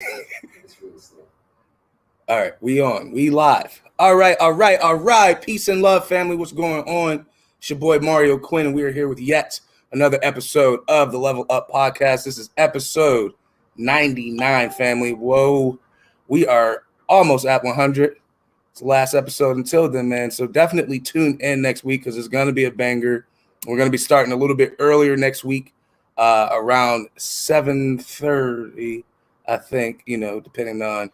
It's really slow. All right, we on. We live. All right. Peace and love, family. What's going on? It's your boy Mario Quinn, and we are here with yet another episode of the Level Up Podcast. This is episode 99, family. Whoa, we are almost at 100. It's the last episode until then, man. So definitely tune in next week because it's going to be a banger. We're going to be starting a little bit earlier next week, around 7:30, I think, depending on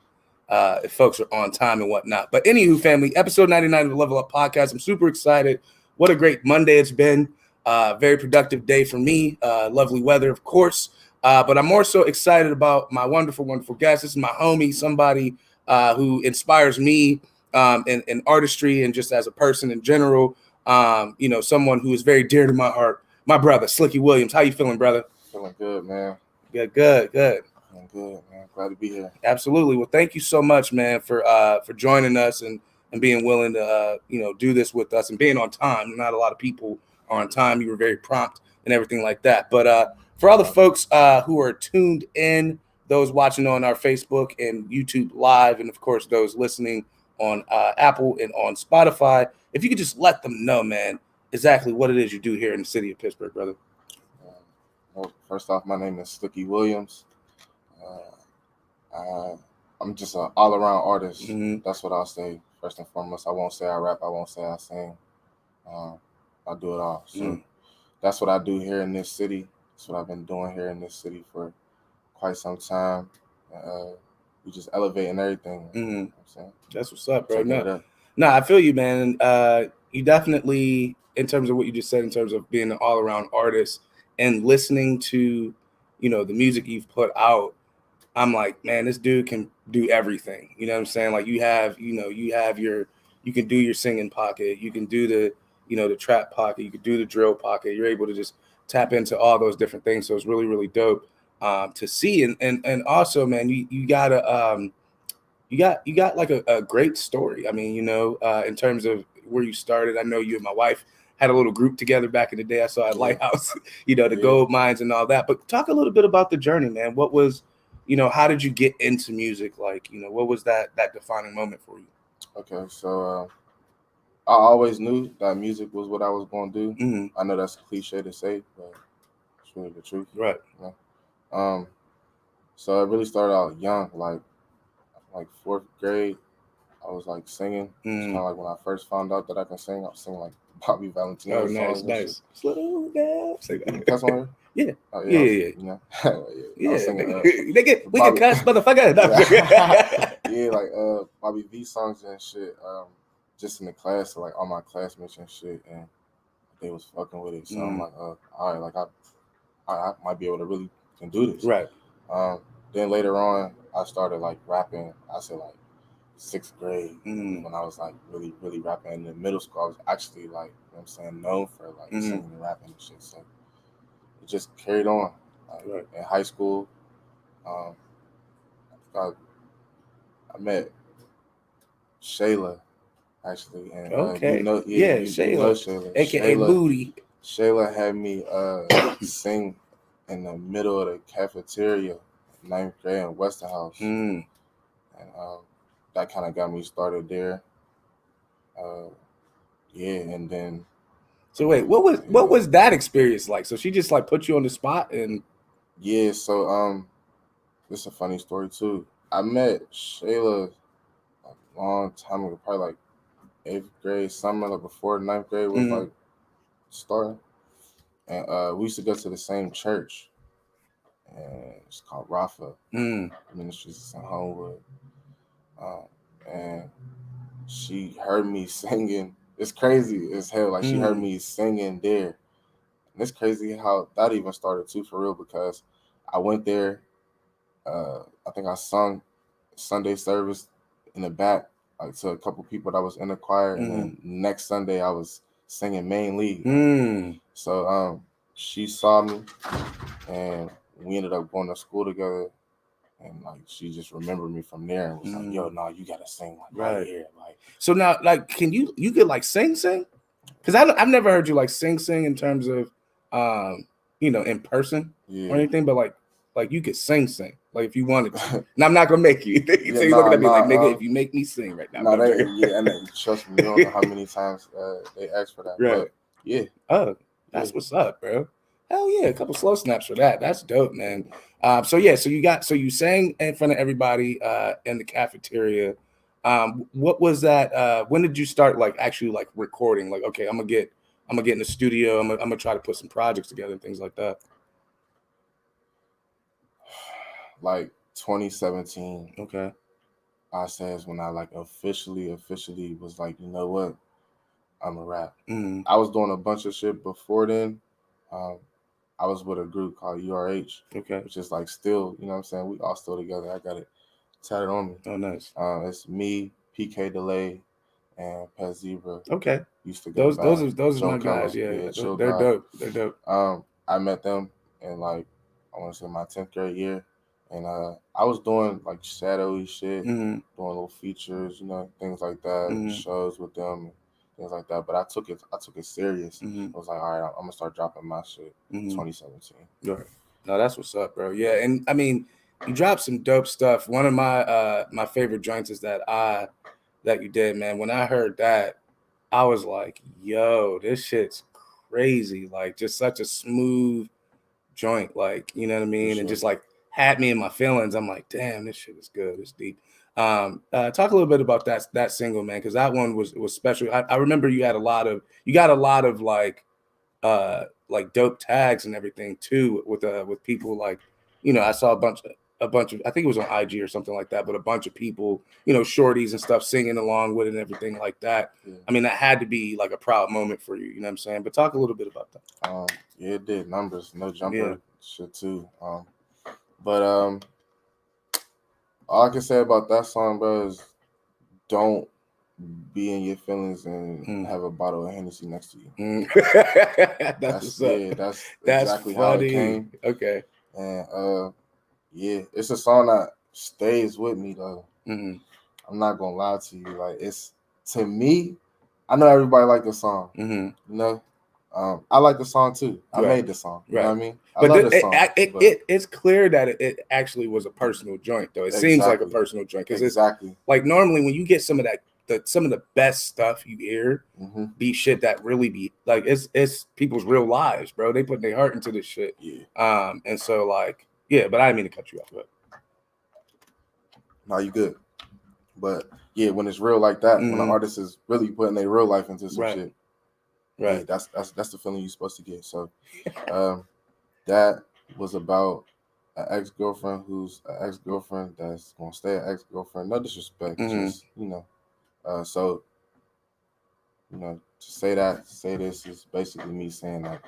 if folks are on time and whatnot. But anywho, family, episode 99 of the Level Up Podcast. I'm super excited. What a great Monday it's been. Very productive day for me. Lovely weather, of course. But I'm more so excited about my wonderful, wonderful guest. This is my homie, somebody who inspires me in artistry and just as a person in general. Someone who is very dear to my heart. My brother, Slicky Williams. How you feeling, brother? Feeling good, man. Good. Feeling good, man. Glad to be here. Absolutely. Well, thank you so much, man, for joining us and being willing to do this with us and being on time. Not a lot of people are on time. You were very prompt and everything like that. But for all the folks who are tuned in, those watching on our Facebook and YouTube Live, and of course those listening on Apple and on Spotify, if you could just let them know, man, exactly what it is you do here in the city of Pittsburgh, brother. Well, first off, my name is Slicky Williams. I'm just an all-around artist. Mm-hmm. That's what I'll say. First and foremost, I won't say I rap. I won't say I sing. I do it all. So that's what I do here in this city. That's what I've been doing here in this city for quite some time. We just elevating everything. Mm-hmm. You know what I'm saying? That's what's up, bro. No, I feel you, man. You definitely, in terms of what you just said, in terms of being an all-around artist and listening to, the music you've put out, I'm like, man, this dude can do everything. You know what I'm saying? Like you can do your singing pocket, you can do the trap pocket, you can do the drill pocket. You're able to just tap into all those different things. So it's really, really dope to see. And also, man, you got like a great story. I mean, in terms of where you started. I know you and my wife had a little group together back in the day. I saw at Lighthouse, the gold mines and all that. But talk a little bit about the journey, man. What was, how did you get into music? Like, what was that defining moment for you? Okay, so I always knew that music was what I was going to do. Mm-hmm. I know that's a cliche to say, but it's really the truth. Right. So it really started out young, like fourth grade. I was like singing. It's kind of like when I first found out that I can sing. I was singing like Bobby Valentino songs. Nice. Slow down. Say that. Cuss on her? Yeah. Oh, Yeah. I was singing, we can cuss, motherfucker. Yeah, Bobby V songs and shit. Just in the class, so, like all my classmates and shit, and they was fucking with it. So I'm like, all right, like I might be able to really can do this. Right. Then later on, I started like rapping. I said like 6th grade when I was like really, really rapping. In the middle school, I was actually like, known for like singing and rapping and shit. So it just carried on. Like, in high school, I met Shayla actually, and okay, Shayla. You know Shayla, aka Booty. Shayla had me sing in the middle of the cafeteria, 9th grade in Westinghouse, and that kind of got me started there. And then. So wait, what was that experience like? So she just like put you on the spot and. Yeah, so this is a funny story too. I met Shayla a long time ago, probably like 8th grade, summer, like before 9th grade was like starting. And we used to go to the same church. And it's called Rafa Ministries in Homewood. And she heard me singing. It's crazy as hell. Like she heard me singing there. And it's crazy how that even started too, for real, because I went there. I think I sung Sunday service in the back, like to a couple people that was in the choir, and then next Sunday I was singing main lead. So she saw me, and we ended up going to school together, and like she just remembered me from there and was like, "Yo, no, you gotta sing like right here." Like, so now, like, can you could like sing? Because I've never heard you like sing in terms of in person or anything, but like you could sing. Like if you wanted to. And I'm not gonna make you. So Yeah, you looking at me like, nigga, nah. if you make me sing right now, Nah, no, and trust me, you don't know how many times they ask for that. right. But yeah. Oh, that's what's up, bro. Hell yeah, a couple slow snaps for that. That's dope, man. So you sang in front of everybody in the cafeteria. What was that? When did you start like actually like recording? Like, okay, I'm gonna get in the studio. I'm gonna try to put some projects together and things like that. Like 2017. Okay. I says when I like officially was like, you know what, I'm a rap. Mm-hmm. I was doing a bunch of shit before then. I was with a group called URH, Okay. which is like still, you know what I'm saying? We all still together. I got it tatted on me. Oh, nice. It's me, PK Delay, and Pet Zebra. Okay. Used to go Those back. are my guys. Yeah, they're dope. They're dope. I met them in like I want to say my 10th grade year, and I was doing like shadowy shit, Mm-hmm. doing little features, you know, things like that, Mm-hmm. shows with them, things like that. But I took it serious. Mm-hmm. I was like, all right, I'm gonna start dropping my shit. Mm-hmm. 2017. Right. No, that's what's up, bro. Yeah, and I mean, you dropped some dope stuff. One of my my favorite joints is that you did, man. When I heard that, I was like, yo, this shit's crazy. Like, just such a smooth joint. Like, you know what I mean? Sure. And just like had me in my feelings. I'm like, damn, this shit is good. It's deep. Talk a little bit about that single, man, because that one was special. I remember you got a lot of like dope tags and everything too with people like, you know, I saw a bunch of, I think it was on IG or something like that, but a bunch of people, you know, shorties and stuff singing along with it and everything like that. Yeah. I mean, that had to be like a proud moment for you, you know what I'm saying? But talk a little bit about that. Yeah, it did numbers, no jumper shit too. But all I can say about that song, bro, is don't be in your feelings and have a bottle of Hennessy next to you. That's exactly funny. how it came. Okay. And yeah, it's a song that stays with me though. Mm-hmm. I'm not gonna lie to you. Like it's to me, I know everybody like the song. Mm-hmm. You know, I like the song too. I made the song. You know what I mean? I love the song. It's clear that it actually was a personal joint, though. It seems like a personal joint because it's like normally when you get some of the best stuff you hear be shit that really be like it's people's real lives, bro. They put their heart into this shit. Yeah. And so like but I didn't mean to cut you off. But no, you good. But yeah, when it's real like that, when the artist is really putting their real life into some shit. Right. Yeah, that's the feeling you're supposed to get. So that was about an ex-girlfriend who's an ex-girlfriend that's gonna stay an ex-girlfriend. No disrespect, just you know. So you know, to say this is basically me saying that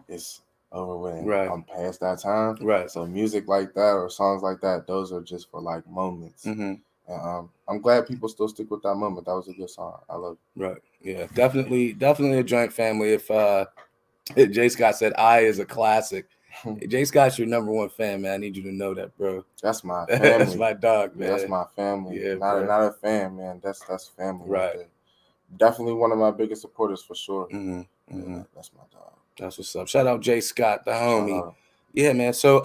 it's over with. Right. I'm past that time. Right. So music like that or songs like that, those are just for like moments. And I'm glad people still stick with that moment. That was a good song. I love it. Right. Yeah. Definitely a joint family. If Jay Scott said I is a classic. Jay Scott's your number one fan, man. I need you to know that, bro. That's my family. That's my dog, man. Yeah, that's my family. Yeah, not a fan, man. That's family. Right. There. Definitely one of my biggest supporters for sure. Yeah, that's my dog. That's what's up. Shout out Jay Scott, the homie. Yeah, man. So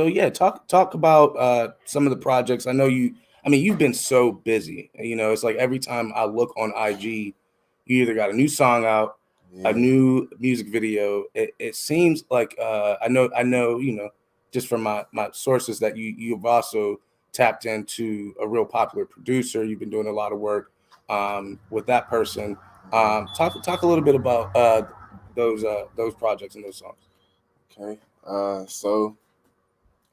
yeah, talk about some of the projects. I know you've been so busy. You know, it's like every time I look on IG, you either got a new song out, a new music video. It seems like I know, you know, just from my sources that you've also tapped into a real popular producer. You've been doing a lot of work with that person. Talk a little bit about those projects and those songs. Okay. So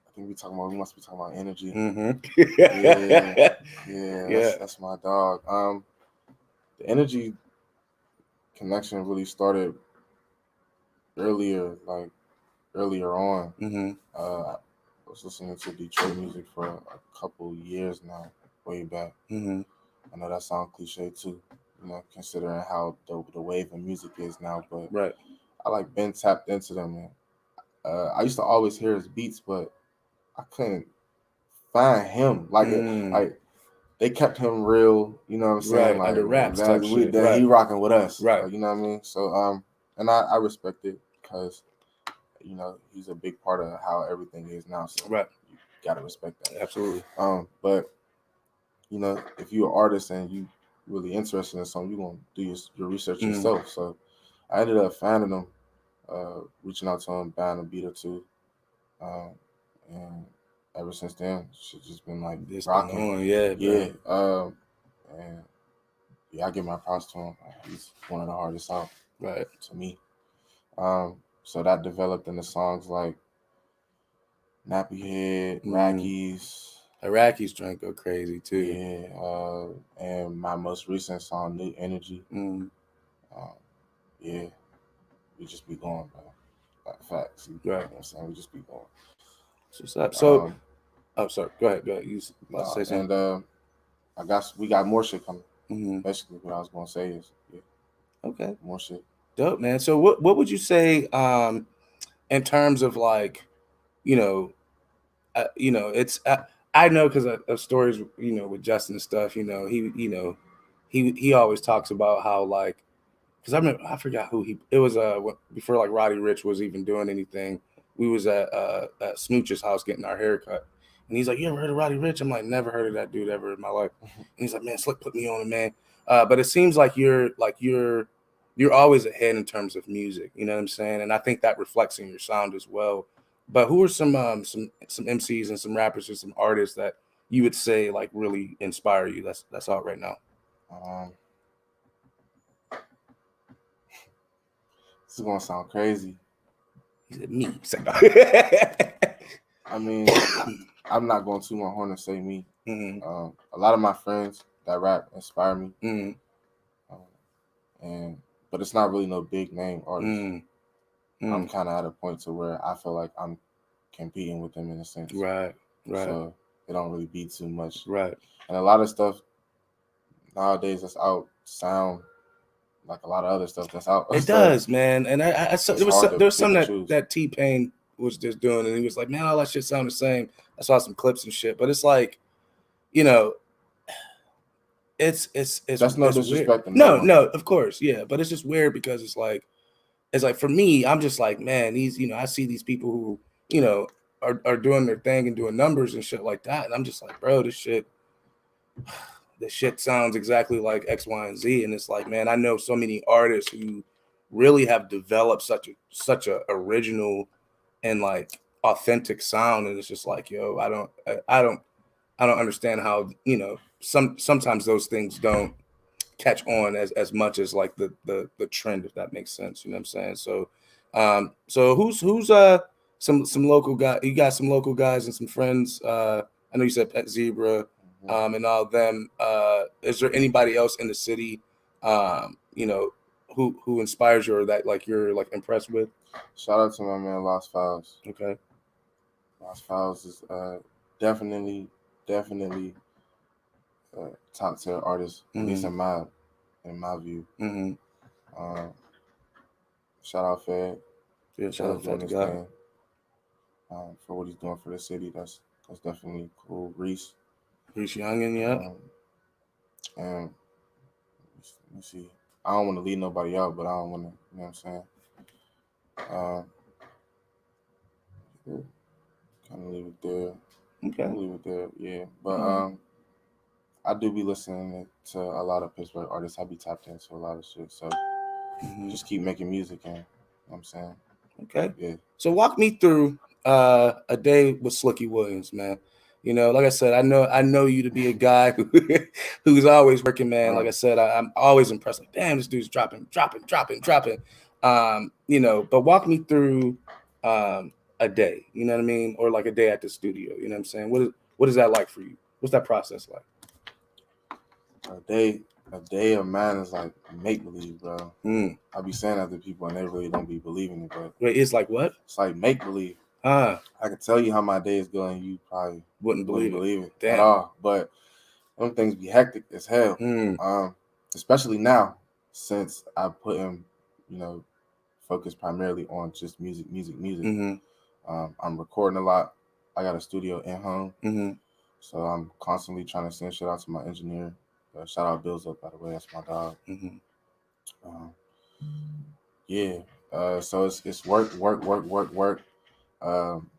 I think we must be talking about energy. That's my dog. The energy connection really started earlier on. I was listening to Detroit music for a couple years now, way back. I know that sounds cliche too, you know, considering how the wave of music is now, but I like been tapped into them, man. I used to always hear his beats, but I couldn't find him. Like they kept him real, you know what I'm saying? Like under wraps type shit. He rocking with us. Right. Like, you know what I mean? So and I respect it because you know, he's a big part of how everything is now. So Right. you gotta respect that. Absolutely. But you know, if you're an artist and you really interested in something, you're gonna do your research yourself. So I ended up finding him, reaching out to him, buying a beat or two, and ever since then, shit just been like It's rocking. been on, yeah, Yeah, bro. and yeah, I give my props to him. He's one of the hardest out, Right. to me. So that developed into songs like Nappy Head, Rackies. Iraqis drink go crazy too. Yeah, and my most recent song, New Energy. Yeah, we just be going, bro. Facts. You know what I'm saying? We just be going. What's up? So, sorry. Go ahead. You about to say something? And we got more shit coming. Basically, what I was gonna say is, yeah. Okay. More shit. Dope, man. So, what would you say, in terms of like, you know, it's I know because of stories, with Justin and stuff. He always talks about how like, because I forgot who it was before like Roddy Ricch was even doing anything. We was at Smooch's house getting our haircut, and he's like, "You ever heard of Roddy Ricch?" I'm like, "Never heard of that dude ever in my life." And he's like, "Man, Slick put me on it, man." But it seems like you're always ahead in terms of music. You know what I'm saying? And I think that reflects in your sound as well. But who are some MCs and some rappers or some artists that you would say like really inspire you? That's out right now. This is gonna sound crazy. He said me. I mean, I'm not going to my horn and say me. A lot of my friends that rap inspire me. But it's not really no big name artist. I'm kind of at a point to where I feel like I'm competing with them in a sense. Right. So it don't really be too much. Right. And a lot of stuff nowadays that's out sound like a lot of other stuff that's out. It does, man. And I saw there's some that T-Pain was just doing, and he was like, "Man, all that shit sound the same." I saw some clips and shit, but it's like, it's that's no disrespect. No, of course, yeah, but it's just weird because it's like for me, I'm just like, man, these, I see these people who, are doing their thing and doing numbers and shit like that, and I'm just like, bro, this shit sounds exactly like X, Y, and Z, and it's like, man, I know so many artists who really have developed such a original and like authentic sound, and it's just like, yo, I don't understand how sometimes those things don't catch on as much as like the trend, if that makes sense. You know what I'm saying? So who's some local guy? You got some local guys and some friends. I know you said Pet Zebra, and all of them. Is there anybody else in the city, who inspires you or that like you're like impressed with? Shout out to my man Lost Files. Okay. Lost Files is definitely top tier artist, at least in my view. Shout out Fed. Yeah, shout out Fed to God. For what he's doing for the city, that's definitely cool. Reese Youngin, yeah. And let me see. I don't want to leave nobody out, but I don't want to. You know what I'm saying? Kind of leave it there. Okay. Leave it there. Yeah, but I do be listening to a lot of Pittsburgh artists. I be tapped into a lot of shit. So just keep making music, and you know what I'm saying. Okay. Yeah. So walk me through a day with Slicky Williams, man. Like I said, I know you to be a guy who's always working, man. Like I said, I'm always impressed. Like, damn, this dude's dropping. But walk me through a day. You know what I mean, or like a day at the studio. You know what I'm saying? What is that like for you? What's that process like? A day of mine is like make believe, bro. I be saying that to people and they really don't be believing it, but wait, it's like what? It's like make believe. I can tell you how my day is going, you probably wouldn't believe it at all. But them things be hectic as hell. Especially now, since I put in, focus primarily on just music. I'm recording a lot. I got a studio in home. So I'm constantly trying to send shit out to my engineer. Shout out Bills Up, by the way. That's my dog. Yeah. So it's work. Um,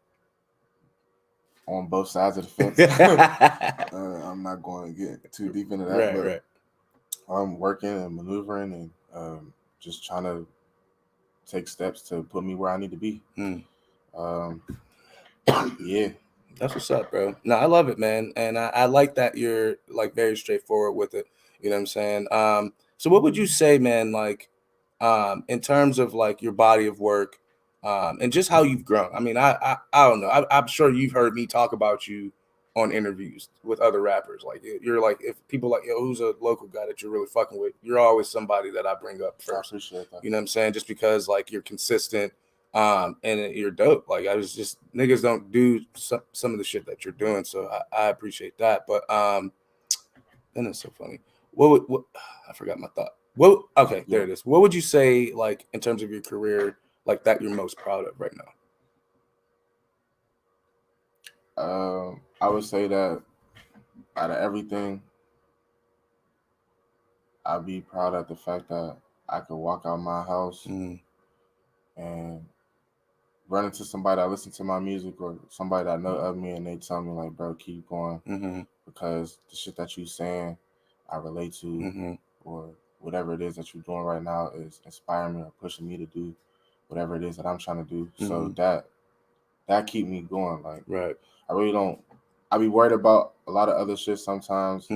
on both sides of the fence. I'm not going to get too deep into that, but right. I'm working and maneuvering and just trying to take steps to put me where I need to be. Um, yeah. That's what's up, bro. No, I love it, man. And I like that you're like very straightforward with it. You know what I'm saying? So what would you say, man, like in terms of like your body of work, and just how you've grown? I mean, I don't know. I'm sure you've heard me talk about you on interviews with other rappers. Like you're like, if people like, yo, who's a local guy that you're really fucking with, you're always somebody that I bring up I first. appreciate that. You know what I'm saying? Just because like you're consistent, and you're dope. Like I was just niggas don't do some of the shit that you're doing, so I appreciate that. But then it's so funny. What I forgot my thought. What okay, there it is. What would you say like in terms of your career, like that you're most proud of right now? I would say that out of everything, I'd be proud of the fact that I could walk out my house and run into somebody that listen to my music or somebody that know of me and they tell me like, bro, keep going because the shit that you saying I relate to or whatever it is that you're doing right now is inspiring me or pushing me to do whatever it is that I'm trying to do. So that keep me going. Like right. I really don't. I be worried about a lot of other shit sometimes.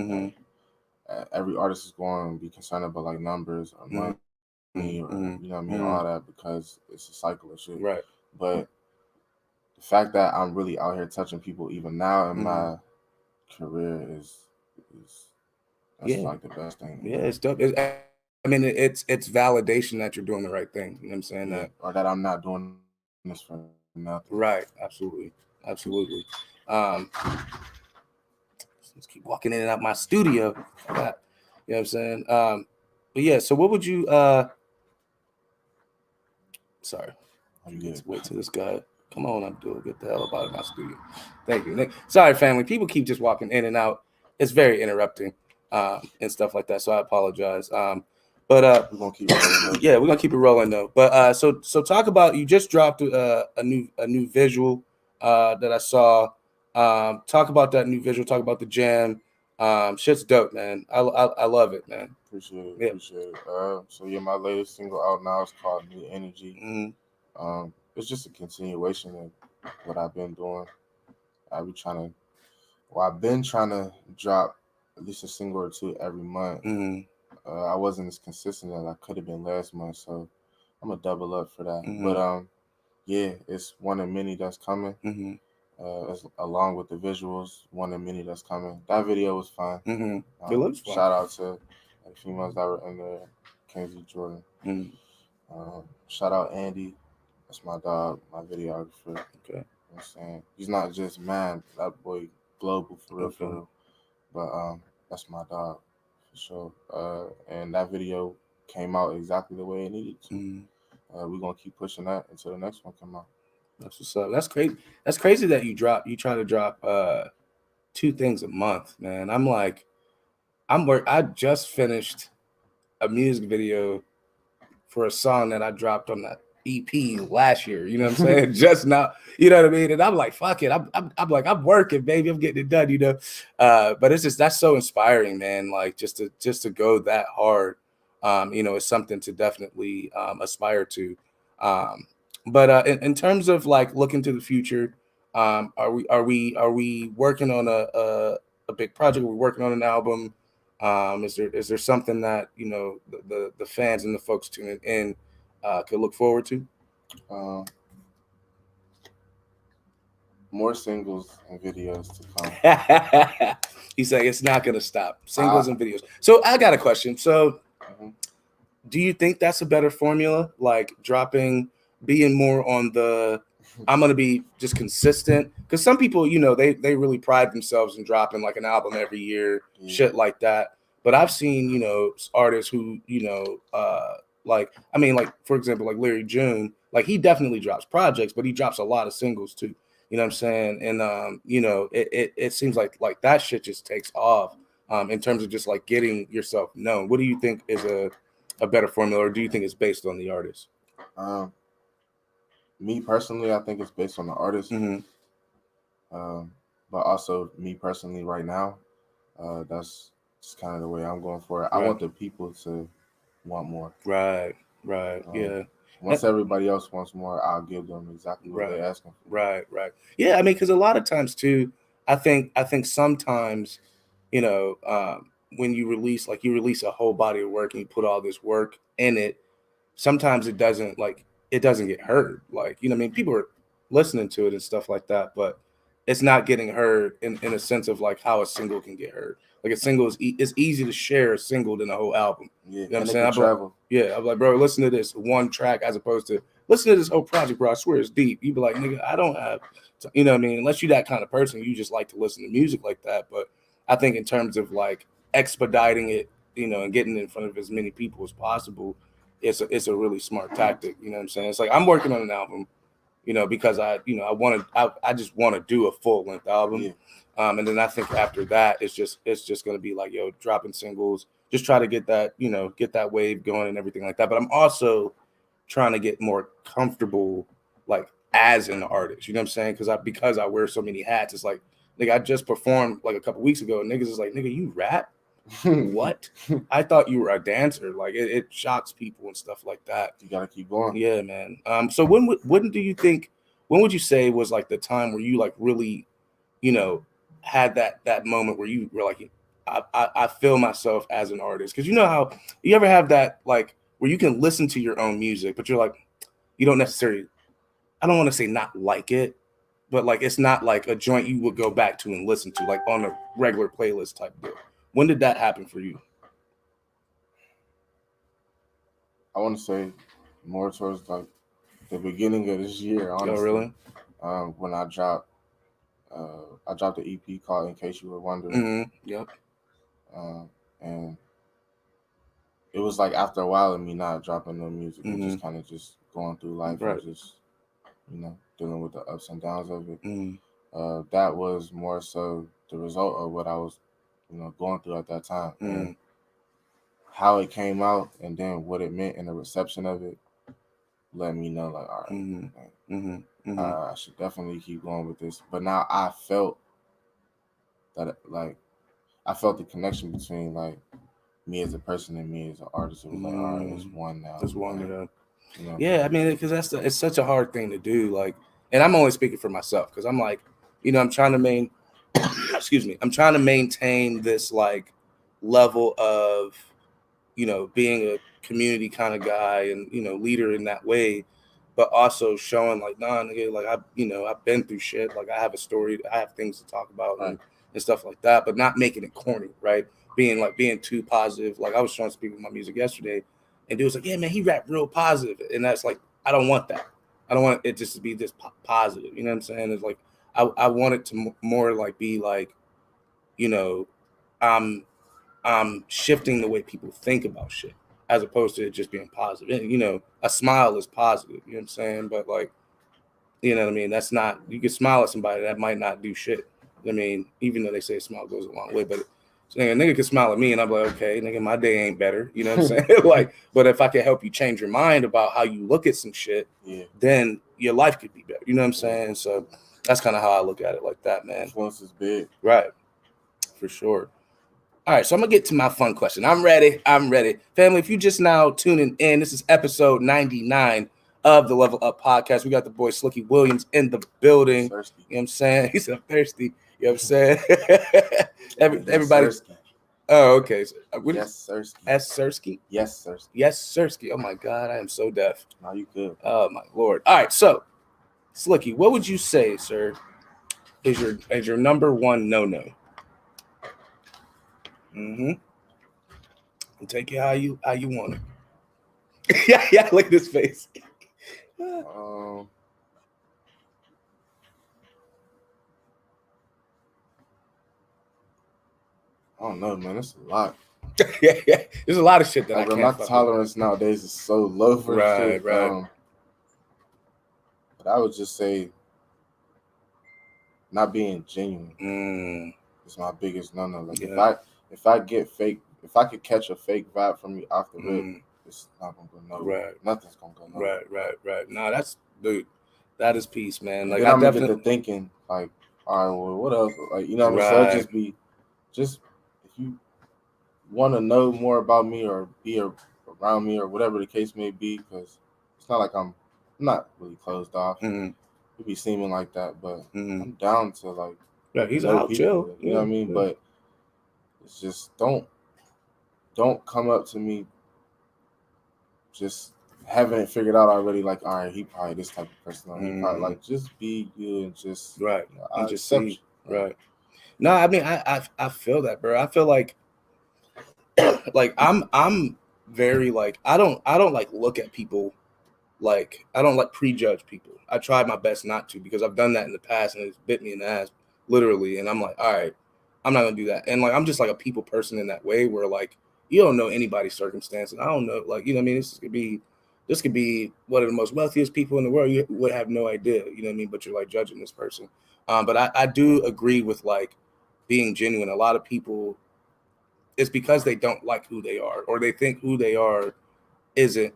Every artist is going to be concerned about like numbers or money or you know what I mean, all that because it's a cycle of shit. Right. But the fact that I'm really out here touching people even now in my career is that's like the best thing. Yeah, it's dope. I mean, it's validation that you're doing the right thing. You know what I'm saying? Yeah, or that I'm not doing this for nothing. Right. Absolutely. Let's keep walking in and out my studio. You know what I'm saying? But yeah, so what would you sorry. Let's wait till this guy. Come on, Abdul. Get the hell out of my studio. Thank you, Nick. Sorry, family. People keep just walking in and out. It's very interrupting, and stuff like that. So I apologize. But we're gonna keep rolling. Yeah, we're gonna keep it rolling though. But so talk about, you just dropped a new visual that I saw. Talk about that new visual. Talk about the jam. Shit's dope, man. I love it, man. Appreciate it. Appreciate it. So yeah, my latest single out now is called New Energy. It's just a continuation of what I've been doing. I've been trying to drop at least a single or two every month. I wasn't as consistent as I could have been last month, so I'm gonna double up for that. But yeah, it's one of many that's coming. Along with the visuals, one of many that's coming. That video was fun. It looks fun. Shout out to the females that were in there, Kenzie Jordan. Shout out Andy. That's my dog, my videographer. Okay. You know what I'm saying? He's not just man, that boy global for real, for real. But that's my dog for sure. And that video came out exactly the way it needed to. We're gonna keep pushing that until the next one come out. That's what's up. That's crazy. That's crazy that you try to drop 2 things a month, man. I just finished a music video for a song that I dropped on that EP last year. You know what I'm saying? Just now, you know what I mean? And I'm like, fuck it. I'm like, I'm working, baby. I'm getting it done, you know. But it's just, that's so inspiring, man. Like just to go that hard, you know, is something to definitely aspire to. But in terms of like looking to the future, are we working on a big project? Are we working on an album? Is there something that, you know, the fans and the folks tuning in could look forward to? More singles and videos to come. He's saying it's not gonna stop. Singles and videos. So I got a question. So do you think that's a better formula? Like being more on the, I'm gonna be just consistent? Because some people, you know, they really pride themselves in dropping like an album every year, shit like that. But I've seen, you know, artists who, you know, like, I mean, like, for example, like Larry June, like he definitely drops projects, but he drops a lot of singles too. You know what I'm saying? And you know, it seems like that shit just takes off in terms of just like getting yourself known. What do you think is a better formula, or do you think it's based on the artist? Me personally, I think it's based on the artist. But also me personally, right now, that's just kind of the way I'm going for it. I want the people to want more. Right. Yeah. Once everybody else wants more, I'll give them exactly what they're asking for. Right. Yeah, I mean, because a lot of times too, I think sometimes, when you release a whole body of work and you put all this work in it, sometimes it doesn't get heard. Like, I mean, people are listening to it and stuff like that, but it's not getting heard in a sense of like how a single can get heard. Like a single it's easy to share a single than a whole album. Yeah, you know what I'm saying? Travel. I'm like, bro, listen to this one track as opposed to listen to this whole project, bro. I swear it's deep. You'd be like, nigga, I don't have, you know what I mean? Unless you that kind of person, you just like to listen to music like that. But I think in terms of like expediting it, and getting in front of as many people as possible, it's a really smart tactic. You know what I'm saying? It's like I'm working on an album, because I just want to do a full length album. Yeah. And then I think after that, it's just going to be like, dropping singles, just try to get that, get that wave going and everything like that. But I'm also trying to get more comfortable, like as an artist, you know what I'm saying? Because I wear so many hats. It's like, nigga, I just performed like a couple weeks ago. And niggas is like, nigga, you rap? What? I thought you were a dancer. Like it shocks people and stuff like that. You gotta keep going. Yeah, man. So when do you think? When would you say was like the time where you like really, had that moment where you were like, I feel myself as an artist? Because you know how you ever have that like where you can listen to your own music, but you're like, you don't necessarily. I don't want to say not like it, but like it's not like a joint you would go back to and listen to like on a regular playlist type deal. When did that happen for you? I want to say more towards like the beginning of this year, honestly. Oh, really? When I dropped the EP called "In Case You Were Wondering." Yep. And it was like after a while of me not dropping no music and just kind of just going through life and just dealing with the ups and downs of it. That was more so the result of what I was going through at that time. And how it came out and then what it meant and the reception of it let me know, like, all right, I should definitely keep going with this. But now I felt that, like, I felt the connection between, like, me as a person and me as an artist. It was like, all right, it's one now. It's one now. Yeah, I mean, because it's such a hard thing to do. Like, and I'm only speaking for myself because I'm like, I'm trying to I'm trying to maintain this like level of, being a community kind of guy and leader in that way, but also showing like, nah, nigga, like I've been through shit. Like I have a story, I have things to talk about and stuff like that, but not making it corny, right? Being too positive. Like I was trying to speak with my music yesterday, and dude was like, yeah, man, he rap real positive, and that's like, I don't want that. I don't want it just to be this positive. You know what I'm saying? It's like I want it to more like be like, I'm shifting the way people think about shit as opposed to it just being positive. And, a smile is positive, you know what I'm saying? But like, you know what I mean? That's not, you can smile at somebody that might not do shit. I mean, even though they say a smile goes a long way, but a nigga can smile at me and I'm like, okay, nigga, my day ain't better. You know what I'm saying? Like, but if I can help you change your mind about how you look at some shit, then your life could be better. You know what I'm saying? So that's kind of how I look at it like that, man. Influence is big. Right. For sure. All right, so I'm going to get to my fun question. I'm ready. Family, if you just now tuning in, this is episode 99 of the Level Up Podcast. We got the boy Slicky Williams in the building. Thirsty. You know what I'm saying? He said thirsty. You know what I'm saying? Everybody. Yes, oh, okay. So, yes, Sirski. S. Sirski? Yes, Sirski. Yes, Sirski. Oh, my God. I am so deaf. No, you good. Oh, my Lord. All right, so, Slicky, what would you say, sir, is your number one no-no? And take it how you want it. yeah. Look at this face. I don't know, man. It's a lot. yeah. There's a lot of shit that I can't. My tolerance nowadays is so low for shit. Right. But I would just say, not being genuine is my biggest no-no. Like if I get fake, if I could catch a fake vibe from you off the rip, it's not gonna go nowhere. Right. Nothing's gonna go nowhere. Right. Nah, that's dude. That is peace, man. And Like then I I'm gonna get definitely to thinking like, all right, well, what else? Like, you know what I mean? So right. just if you want to know more about me or be around me or whatever the case may be, because it's not like I'm not really closed off. Mm-hmm. It be seeming like that, but Mm-hmm. I'm down to like Yeah, he's know out chill. people. You know what I mean? Yeah. But it's just don't come up to me just having it figured out already. Like, all right, he probably this type of person. Or he probably like just be you and just right. I And just accept see. you. Right. No, I mean I feel that, bro. I feel like I'm very like I don't like look at people like I don't like prejudge people. I tried my best not to because I've done that in the past and it's bit me in the ass literally. And I'm like, all right, I'm not gonna do that. And like I'm just like a people person in that way where like you don't know anybody's circumstances. I don't know, like you know what I mean. This could be one of the most wealthiest people in the world. You would have no idea, you know what I mean. But you're like judging this person. But I do agree with like being genuine. A lot of people, it's because they don't like who they are or they think who they are isn't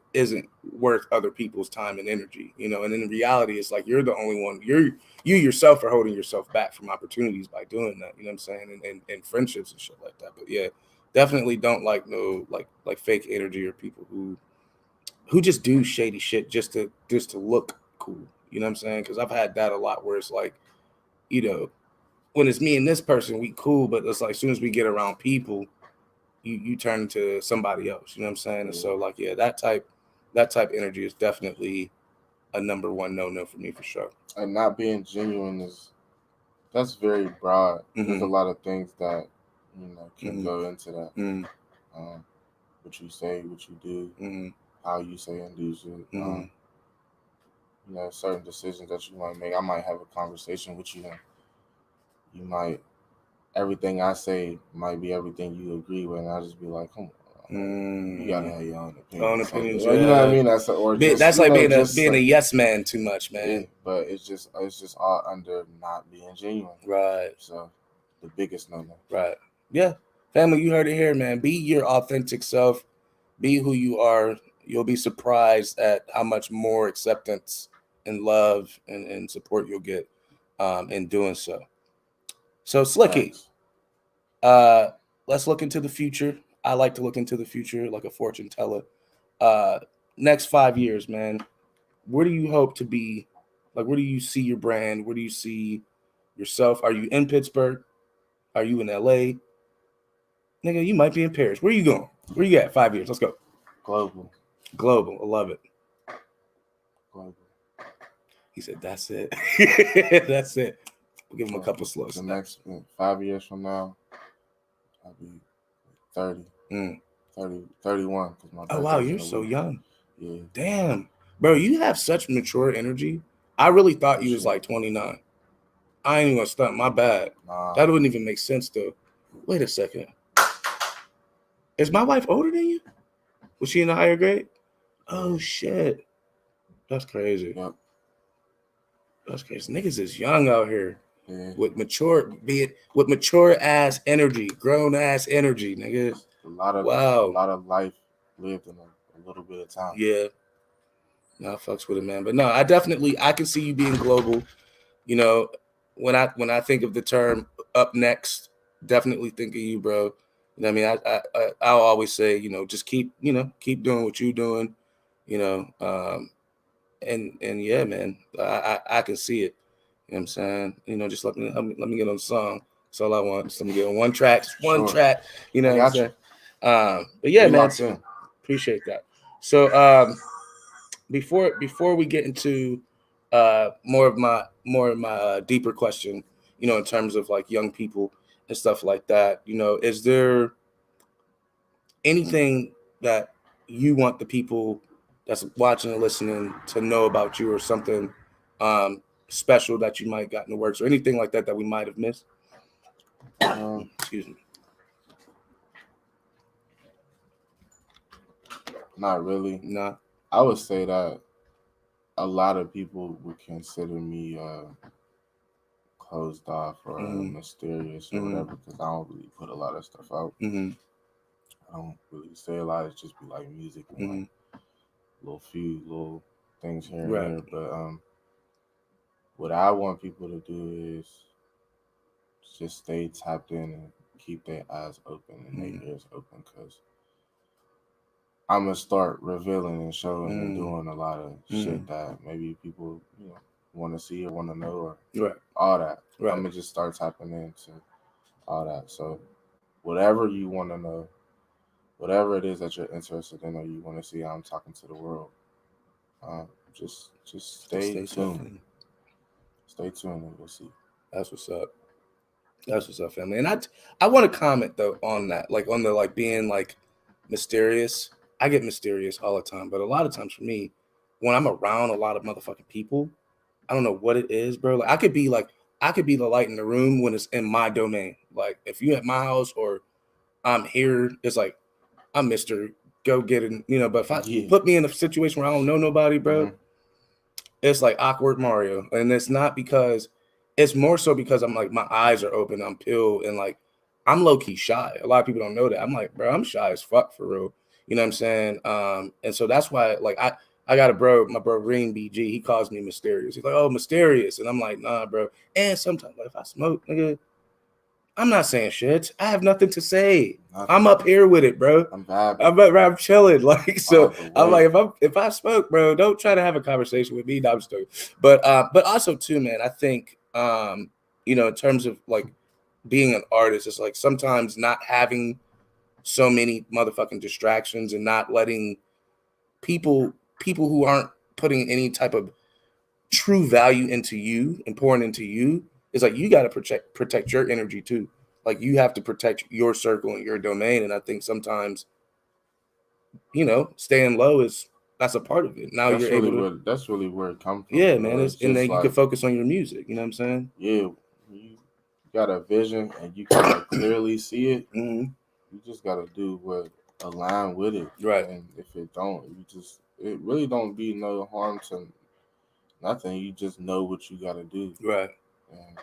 worth other people's time and energy, you know. And in reality, it's like you're the only one. You yourself are holding yourself back from opportunities by doing that. You know what I'm saying? And friendships and shit like that. But yeah, definitely don't like no like fake energy or people who just do shady shit just to look cool. You know what I'm saying? Because I've had that a lot where it's like, you know, when it's me and this person, we cool, but it's like as soon as we get around people, you turn into somebody else. You know what I'm saying? And so like yeah, that type energy is definitely a number one no for me for sure. And not being genuine that's very broad. There's a lot of things that can go into that. What you say, what you do, how you say and do shit. Certain decisions that you might make. I might have a conversation with you, and you might everything I say might be everything you agree with, and I just be like, come on, you gotta have your own opinion. Own opinions, you know what I mean? That's like being a yes man too much, man. Yeah, but it's just all under not being genuine. Right. So the biggest no. Right. Yeah. Family, you heard it here, man. Be your authentic self. Be who you are. You'll be surprised at how much more acceptance and love and support you'll get in doing so. So Slicky, let's look into the future. I like to look into the future like a fortune teller. Next 5 years, man, where do you hope to be? Like, where do you see your brand? Where do you see yourself? Are you in Pittsburgh? Are you in LA? Nigga, you might be in Paris. Where you going? Where you at 5 years? Let's go. Global. I love it. Global. He said, that's it. That's it. We'll give him a couple slow The next 5 years from now, I'll be 30. 30, 31. Oh, wow, you're so young. Yeah. Damn. Bro, you have such mature energy. I really thought you was like 29. I ain't even gonna stunt. My bad. Nah. That wouldn't even make sense, though. Wait a second. Is my wife older than you? Was she in a higher grade? Oh, shit. That's crazy. Yep. That's crazy. Niggas is young out here. Yeah. With mature ass energy, grown ass energy, nigga. A lot of life lived in a little bit of time. Yeah. No, I fucks with it, man. But no, I can see you being global. You know, when I think of the term up next, definitely think of you, bro. You know what I mean? I'll always say, you know, just keep doing what you're doing, you know. And yeah, man, I can see it. You know what I'm saying? You know, just let me get on the song. That's all I want. Just let me get on one track. Track. You know what I'm saying? But yeah, man. Appreciate that. So before we get into more of my deeper question, you know, in terms of like young people and stuff like that, you know, is there anything that you want the people that's watching and listening to know about you, or something special that you might got in the works, or anything like that that we might have missed? Excuse me. Not really. Nah. I would say that a lot of people would consider me closed off or mysterious or whatever, because I don't really put a lot of stuff out. I don't really say a lot. It's just be like music and like little things here and Right. there. But what I want people to do is just stay tapped in and keep their eyes open and their ears open, because I'm gonna start revealing and showing and doing a lot of shit that maybe people want to see or want to know or all that. Right. I'm gonna just start tapping into all that. So whatever you want to know, whatever it is that you're interested in or you want to see, I'm talking to the world. Just stay tuned. Stay tuned and you'll see. That's what's up. That's what's up, family. And I want to comment though on that, like on the like being like mysterious. I get mysterious all the time, but a lot of times for me, when I'm around a lot of motherfucking people, I don't know what it is, bro. Like I could be the light in the room when it's in my domain. Like if you at my house or I'm here, it's like I'm Mr. Go get it, But if I put me in a situation where I don't know nobody, bro, it's like awkward Mario. And it's more so because I'm like my eyes are open, I'm peeled, and like I'm low key shy. A lot of people don't know that. I'm like, bro, I'm shy as fuck for real. You know what I'm saying? And so that's why like I got my bro Green BG, he calls me mysterious. He's like, oh, mysterious. And I'm like, nah, bro. And sometimes like if I smoke, nigga, I'm not saying shit. I have nothing to say. I'm up here with it, bro. I'm chilling. Like so, I'm like if I smoke, bro, don't try to have a conversation with me. No, I'm just joking. But also too, man, I think in terms of like being an artist, it's like sometimes not having so many motherfucking distractions and not letting people who aren't putting any type of true value into you and pouring into you, is like you got to protect your energy too. Like you have to protect your circle and your domain. And I think sometimes, staying low that's a part of it. Now that's you're really able to. That's really where it comes from. Yeah, man. And then like, you can focus on your music. You know what I'm saying? Yeah, you got a vision and you can like clearly see it. You just got to do what align with it. Right. And if it don't, it really don't be no harm to nothing. You just know what you got to do. Right. And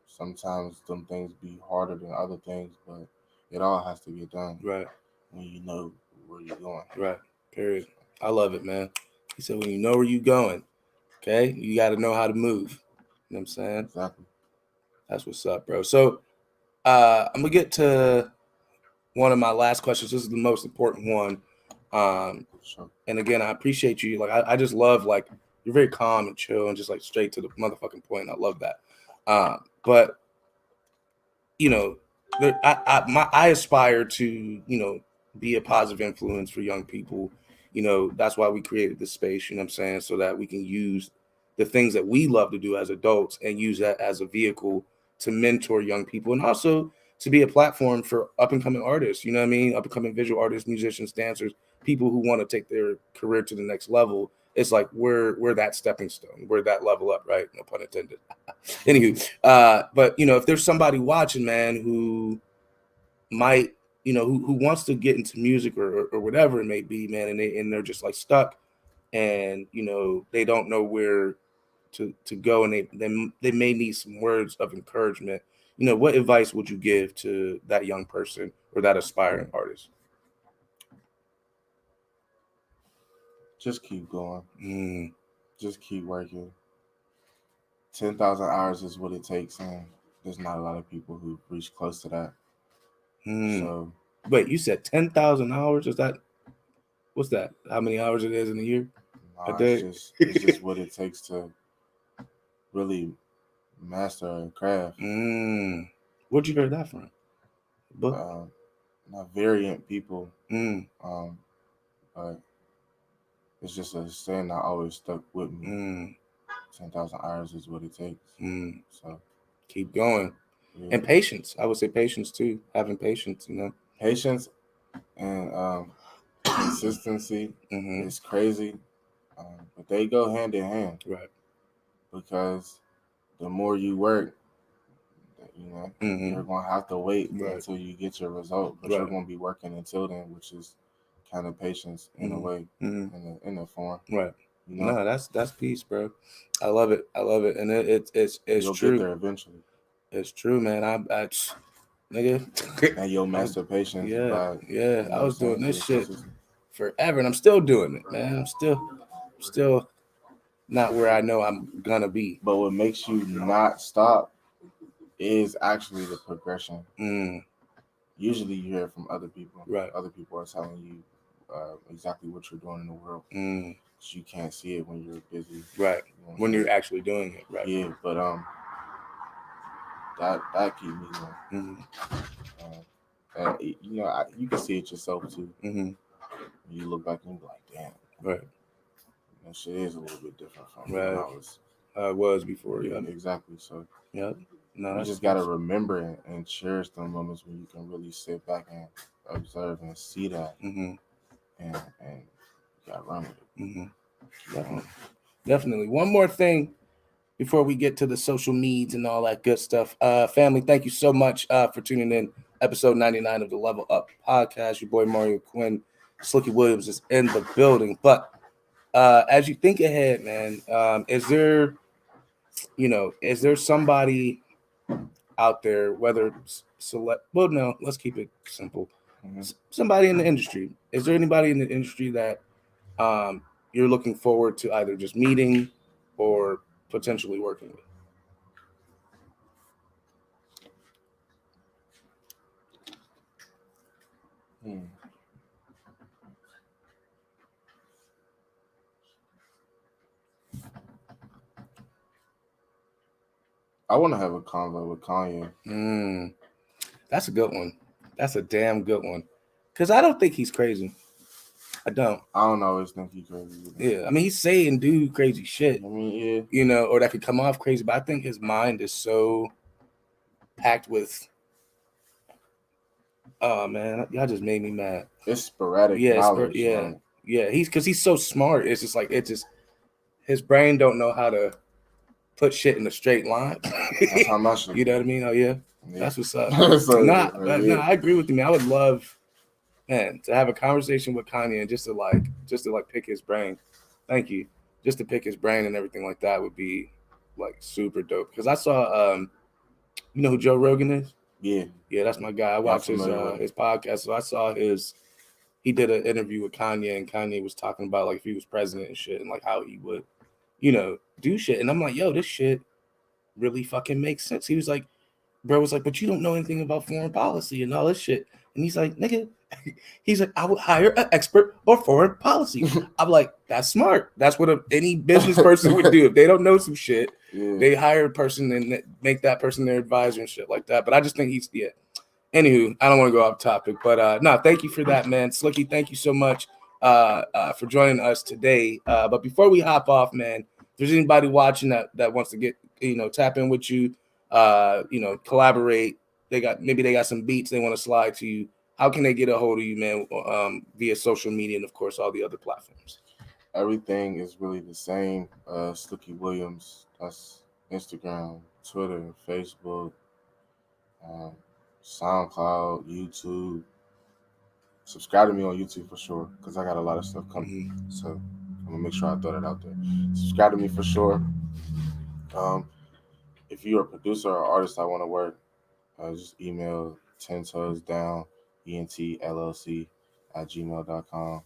sometimes some things be harder than other things, but it all has to get done. Right. When you know where you're going. Right. Period. I love it, man. He said, when you know where you're going, okay, you got to know how to move. You know what I'm saying? Exactly. That's what's up, bro. So I'm going to get to one of my last questions. This is the most important one. Sure. And again, I appreciate you. Like, I just love, like, you're very calm and chill and just, like, straight to the motherfucking point. I love that. But, I aspire to, be a positive influence for young people. That's why we created this space, you know what I'm saying? So that we can use the things that we love to do as adults and use that as a vehicle to mentor young people and also to be a platform for up and coming artists, you know what I mean? Up and coming visual artists, musicians, dancers, people who want to take their career to the next level. It's like we're that stepping stone, we're that level up, right? No pun intended. Anywho, but if there's somebody watching, man, who might, who wants to get into music or whatever it may be, man, and they're just like stuck, and they don't know where to go, and they may need some words of encouragement. What advice would you give to that young person or that aspiring artist? Just keep going. Just keep working. 10,000 hours is what it takes, and there's not a lot of people who reach close to that. So, wait, you said 10,000 hours? Is that what's that? How many hours it is in a year? A day? It's just what it takes to really master a craft. Where'd you hear that from? Book? Not variant people. But it's just a saying that always stuck with me. 10,000 hours is what it takes. So keep going. Yeah. And patience. I would say patience too. Having patience, Patience and consistency is crazy. But they go hand in hand. Right. Because the more you work, you're going to have to wait until you get your result. But you're going to be working until then, which is kind of patience in a way, in a form. Right. No, that's peace, bro. I love it. And it's You'll true. Get there eventually. It's true, man. nigga. And your master patience. Yeah, You know I was doing this shit consistent. forever, and I'm still doing it, man. I'm still not where I know I'm gonna be. But what makes you not stop is actually the progression. Usually you hear from other people. Right. Other people are telling you exactly what you're doing in the world. You can't see it when you're busy. Right. You know when you're actually doing it. Right. Yeah, but that keep me going. And you know, you can see it yourself too. You look back and you be like, damn. Right. That shit is a little bit different from right. when I was before. Yeah, exactly. So yeah, no, you just gotta remember and cherish the moments when you can really sit back and observe and see that, and you gotta run with it. Definitely. One more thing before we get to the social needs and all that good stuff. Family, thank you so much for tuning in. Episode 99 of the Level Up podcast. Your boy Mario Quinn, Slicky Williams is in the building. But as you think ahead, man, is there somebody out there, whether it's well, no, let's keep it simple. Somebody in the industry. Is there anybody in the industry that you're looking forward to either just meeting or potentially working with? I want to have a convo with Kanye. That's a good one. That's a damn good one. Because I don't think he's crazy. I don't always think he's crazy either. Yeah, I mean, he's saying do crazy shit. I mean, or that could come off crazy, but I think his mind is so packed with, oh man, y'all just made me mad. It's sporadic knowledge. Yeah, he's so smart. It's just like his brain don't know how to put shit in a straight line. That's how much. You know what I mean? Oh yeah. That's what's up. I agree with you, man. I would love, man, to have a conversation with Kanye and just to pick his brain. Thank you. Just to pick his brain and everything like that would be like super dope. Because I saw, you know who Joe Rogan is? Yeah, that's my guy. I watch his podcast. So I saw he did an interview with Kanye, and Kanye was talking about like if he was president and shit, and like how he would, do shit. And I'm like, yo, this shit really fucking makes sense. He was like, bro was like, but you don't know anything about foreign policy and all this shit. And he's like, nigga, he's like, I would hire an expert on foreign policy. I'm like, that's smart. That's what any business person would do. If they don't know some shit, they hire a person and make that person their advisor and shit like that. But I just think Anywho, I don't want to go off topic, but no, thank you for that, man. Slicky, thank you so much for joining us today. But before we hop off, man, if there's anybody watching that wants to get, tap in with you, collaborate, they got some beats they want to slide to you, how can they get a hold of you, man? Via social media and of course all the other platforms. Everything is really the same. Slicky Williams, that's Instagram, Twitter, Facebook, SoundCloud, YouTube. Subscribe to me on YouTube for sure, because I got a lot of stuff coming. So I'm gonna make sure I throw that out there. Subscribe to me for sure. If you're a producer or artist I want to work, just email 10toesdown entllc@gmail.com.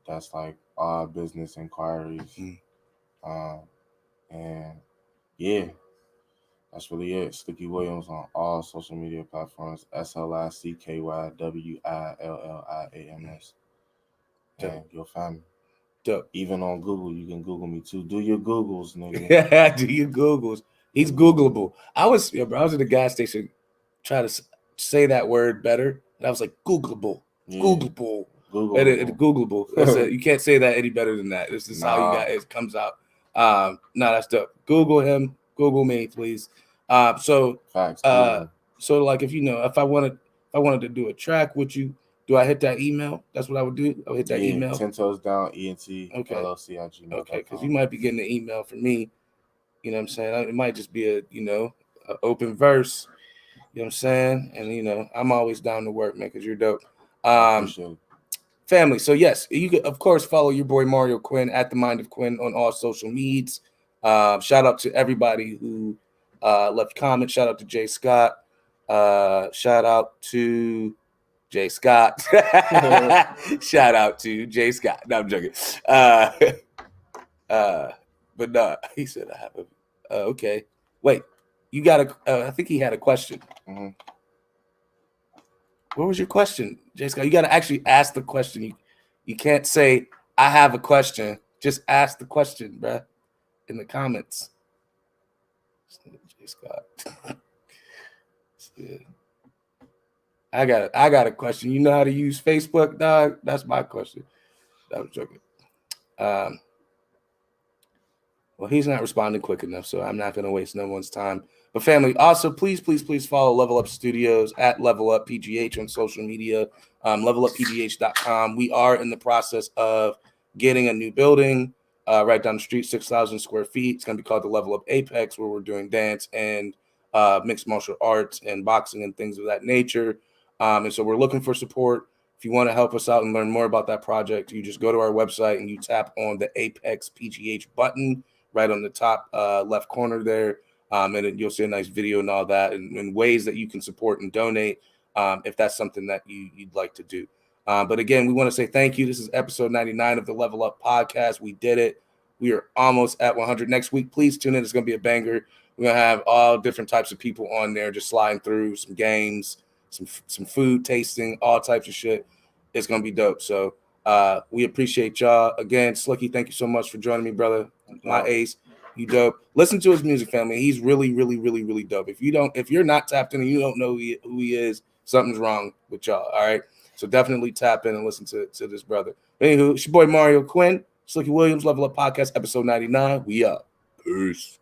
That's like all business inquiries. And yeah, that's really it. Slicky Williams on all social media platforms. SLICKYWILLIAMS. And you'll find me. Dope. Even on Google, you can Google me too. Do your Googles, nigga. Yeah, do your Googles. He's Googleable. I was at the gas station trying to say that word better, and I was like, Googleable. Yeah. Googleable. Googleable. You can't say that any better than that. This is how it comes out. That's dope. Google him. Google me, please. So like if I wanted to do a track with you, do I hit that email? That's what I would do. I would hit that email. 10toesdown entllc@gmail.com. Okay, because you might be getting an email from me. You know what I'm saying? It might just be a open verse. You know what I'm saying? And I'm always down to work, man, because you're dope. Family. So yes, you can of course follow your boy Mario Quinn at the Mind of Quinn on all social medias. Shout out to everybody who left comments. Shout out to Jay Scott. Shout out to Jay Scott. Shout out to Jay Scott. No, I'm joking. But no, he said I have a. Okay, wait. You got a? I think he had a question. Mm-hmm. What was your question, Jay Scott? You got to actually ask the question. You can't say I have a question. Just ask the question, bruh, in the comments. Jay Scott. I got a question. You know how to use Facebook, dog? That's my question. That was joking. Well, he's not responding quick enough, so I'm not going to waste no one's time. But family, also, please follow Level Up Studios at Level Up PGH on social media, leveluppgh.com. We are in the process of getting a new building right down the street, 6,000 square feet. It's going to be called the Level Up Apex, where we're doing dance and mixed martial arts and boxing and things of that nature. And so we're looking for support. If you want to help us out and learn more about that project, you just go to our website and you tap on the Apex PGH button right on the top left corner there. And you'll see a nice video and all that and ways that you can support and donate if that's something that you'd like to do. But again, we want to say thank you. This is episode 99 of the Level Up podcast. We did it. We are almost at 100. Next week, please tune in. It's going to be a banger. We're going to have all different types of people on there just sliding through some games, some food tasting, all types of shit. It's going to be dope. So we appreciate y'all. Again, Slicky, thank you so much for joining me, brother. My ace. You dope. Listen to his music, family. He's really, really, really, really dope. If you're not tapped in and you don't know who he is, something's wrong with y'all. All right. So definitely tap in and listen to this brother. Anywho, it's your boy Mario Quinn, Slicky Williams, Level Up Podcast, episode 99. We up. Peace.